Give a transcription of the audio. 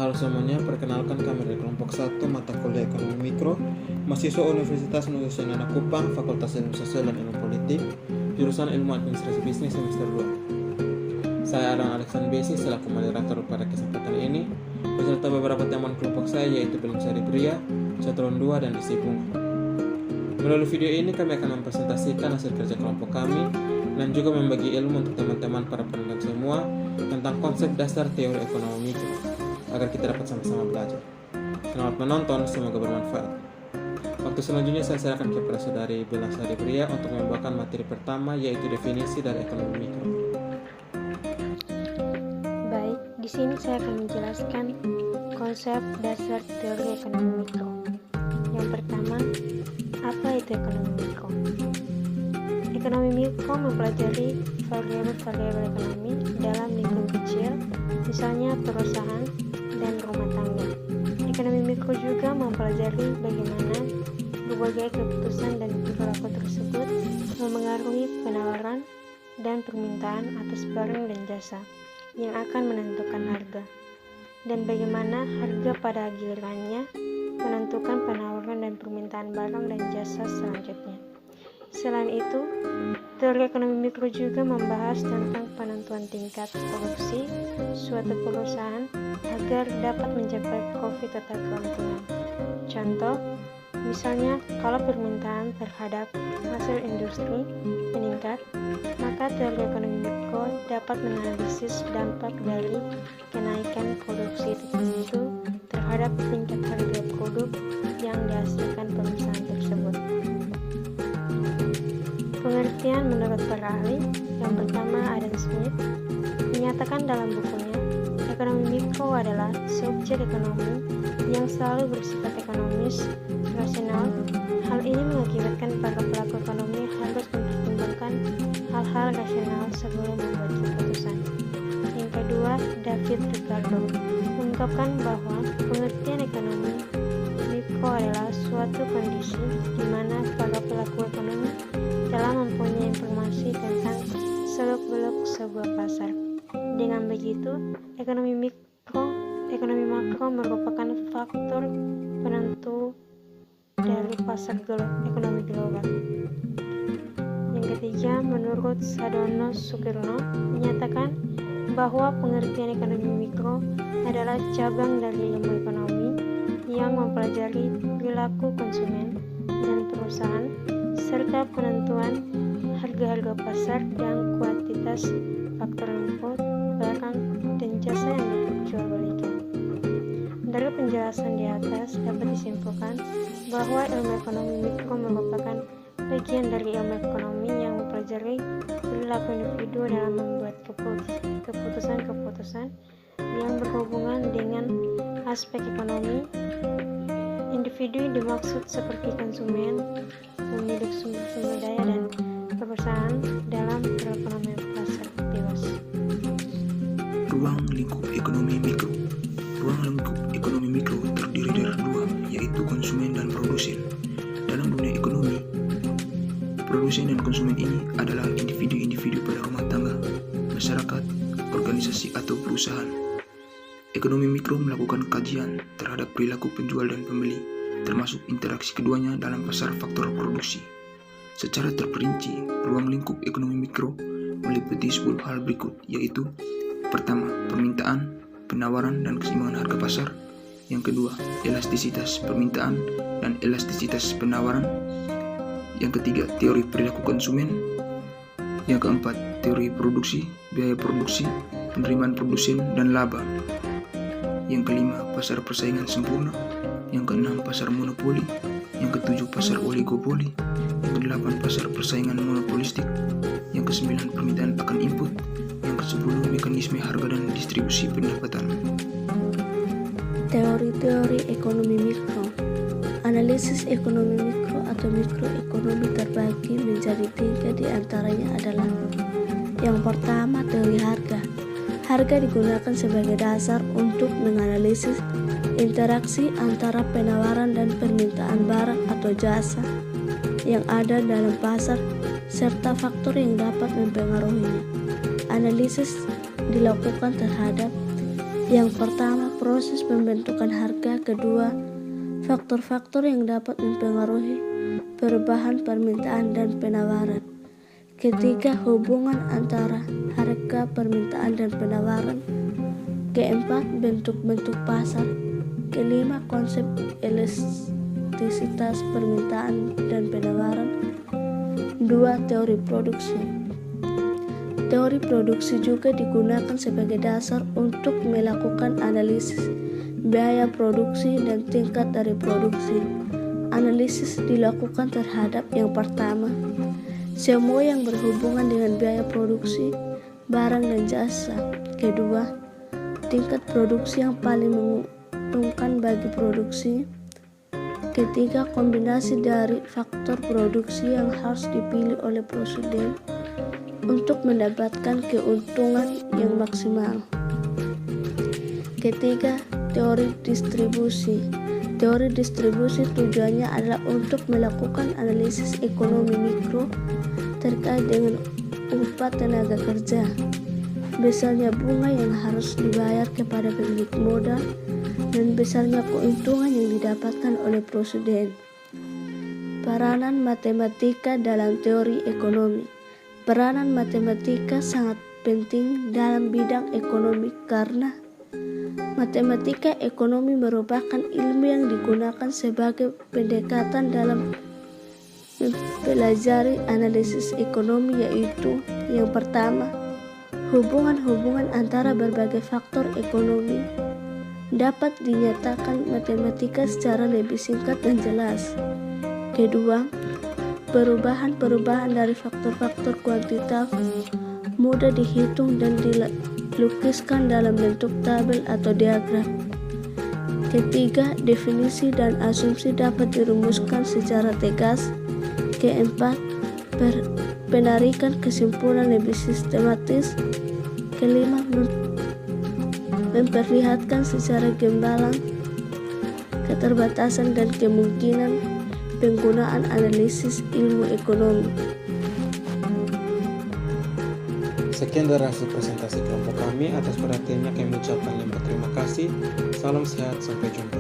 Halo semuanya, perkenalkan kami dari kelompok 1 mata kuliah Ekonomi Mikro, mahasiswa Universitas Nusa Indah Kupang, Fakultas Ilmu Sosial dan Ilmu Politik, jurusan Ilmu Administrasi Bisnis semester 2. Saya Aran Alexander Besi selaku moderator pada kesempatan ini, beserta beberapa teman kelompok saya yaitu Belum Sari Pria, Catron 2, dan Isi Bunga. Melalui video ini kami akan mempresentasikan hasil kerja kelompok kami dan juga membagi ilmu untuk teman-teman para penonton semua tentang konsep dasar teori ekonomi mikro, agar kita dapat sama-sama belajar. Selamat menonton, semoga bermanfaat. Waktu selanjutnya saya serahkan kepada saudari Bella Sari Pria untuk membawakan materi pertama, yaitu definisi dari ekonomi mikro. Baik, di sini saya akan menjelaskan konsep dasar teori ekonomi mikro. Yang pertama, apa itu ekonomi mikro? Ekonomi mikro mempelajari variabel-variabel ekonomi dalam lingkup kecil, misalnya perusahaan dan rumah tangga. Ekonomi mikro juga mempelajari bagaimana berbagai keputusan dan perilaku tersebut memengaruhi penawaran dan permintaan atas barang dan jasa yang akan menentukan harga, dan bagaimana harga pada gilirannya menentukan penawaran dan permintaan barang dan jasa selanjutnya. Selain itu, teori ekonomi mikro juga membahas tentang penentuan tingkat produksi suatu perusahaan agar dapat mencapai profit atau keuntungan. Contoh, misalnya kalau permintaan terhadap hasil industri meningkat, maka teori ekonomi mikro dapat menganalisis dampak dari kenaikan produksi tertentu terhadap tingkat harga produk yang dihasilkan perusahaan tersebut. Pengertian menurut para ahli, yang pertama Adam Smith menyatakan dalam bukunya, ekonomi mikro adalah subjek ekonomi yang selalu bersifat ekonomis, rasional. Hal ini mengakibatkan para pelaku ekonomi harus mempertimbangkan hal-hal rasional sebelum membuat keputusan. Yang kedua, David Ricardo mengungkapkan bahwa pengertian ekonomi mikro adalah suatu kondisi di mana para pelaku ekonomi telah mempunyai informasi tentang seluk-beluk sebuah pasar. Dengan begitu, ekonomi makro merupakan faktor penentu dari pasar ekonomi global. Yang ketiga, menurut Sadono Sukirno menyatakan bahwa pengertian ekonomi mikro adalah cabang dari ilmu ekonomi yang mempelajari perilaku konsumen dan perusahaan serta penentuan harga-harga pasar dan kuantitas faktor input, barang, dan jasa yang diperjualbelikan. Dari penjelasan di atas dapat disimpulkan bahwa ilmu ekonomi mikro merupakan bagian dari ilmu ekonomi yang mempelajari perilaku individu dalam membuat keputusan-keputusan yang berhubungan dengan aspek ekonomi. Individu dimaksud seperti konsumen, pemilik sumber daya, dan perusahaan dalam perekonomian pasar bebas. Ruang lingkup ekonomi mikro. Ruang lingkup ekonomi mikro terdiri dari dua, yaitu konsumen dan produsen. Dalam dunia ekonomi, produsen dan konsumen ini adalah individu-individu pada rumah tangga, masyarakat, organisasi, atau perusahaan. Ekonomi mikro melakukan kajian terhadap perilaku penjual dan pembeli, termasuk interaksi keduanya dalam pasar faktor produksi. Secara terperinci, ruang lingkup ekonomi mikro meliputi 10 hal berikut, yaitu: pertama, permintaan, penawaran, dan keseimbangan harga pasar. Yang kedua, elastisitas permintaan dan elastisitas penawaran. Yang ketiga, teori perilaku konsumen. Yang keempat, teori produksi, biaya produksi, penerimaan produsen, dan laba. Yang kelima, pasar persaingan sempurna. Yang keenam, pasar monopoli. Yang ketujuh, pasar oligopoli. Yang kedelapan, pasar persaingan monopolistik. Yang kesembilan, permintaan akan input. Yang kesepuluh, mekanisme harga dan distribusi pendapatan. Teori-teori ekonomi mikro. Analisis ekonomi mikro atau mikroekonomi terbagi menjadi 3, di antaranya adalah: yang pertama, teori harga. Harga digunakan sebagai dasar untuk menganalisis interaksi antara penawaran dan permintaan barang atau jasa yang ada dalam pasar serta faktor yang dapat mempengaruhinya. Analisis dilakukan terhadap Yang pertama, proses pembentukan harga. Kedua, faktor-faktor yang dapat mempengaruhi perubahan permintaan dan penawaran. Ketiga, hubungan antara harga, permintaan, dan penawaran. Keempat, bentuk-bentuk pasar. Kelima, konsep elastisitas permintaan dan penawaran. Dua, teori produksi. Teori produksi juga digunakan sebagai dasar untuk melakukan analisis biaya produksi dan tingkat dari produksi. Analisis dilakukan terhadap yang pertama, semua yang berhubungan dengan biaya produksi, barang dan jasa. Kedua, tingkat produksi yang paling menguntungkan bagi produksi. Ketiga, kombinasi dari faktor produksi yang harus dipilih oleh produsen untuk mendapatkan keuntungan yang maksimal. Ketiga, teori distribusi. Teori distribusi tujuannya adalah untuk melakukan analisis ekonomi mikro terkait dengan upah tenaga kerja, besarnya bunga yang harus dibayar kepada pemilik modal, dan besarnya keuntungan yang didapatkan oleh produsen. Peranan matematika dalam teori ekonomi. Peranan matematika sangat penting dalam bidang ekonomi karena matematika ekonomi merupakan ilmu yang digunakan sebagai pendekatan dalam mempelajari analisis ekonomi, yaitu yang pertama, hubungan-hubungan antara berbagai faktor ekonomi dapat dinyatakan matematika secara lebih singkat dan jelas. Kedua, perubahan-perubahan dari faktor-faktor kuantitatif mudah dihitung dan dilukiskan dalam bentuk tabel atau diagram. Ketiga, definisi dan asumsi dapat dirumuskan secara tegas. Keempat, penarikan kesimpulan lebih sistematis. Kelima, memperlihatkan secara gamblang keterbatasan dan kemungkinan penggunaan analisis ilmu ekonomi. Sekian dari hasil presentasi kelompok kami. Atas perhatiannya kami ucapkan terima kasih. Salam sehat, sampai jumpa.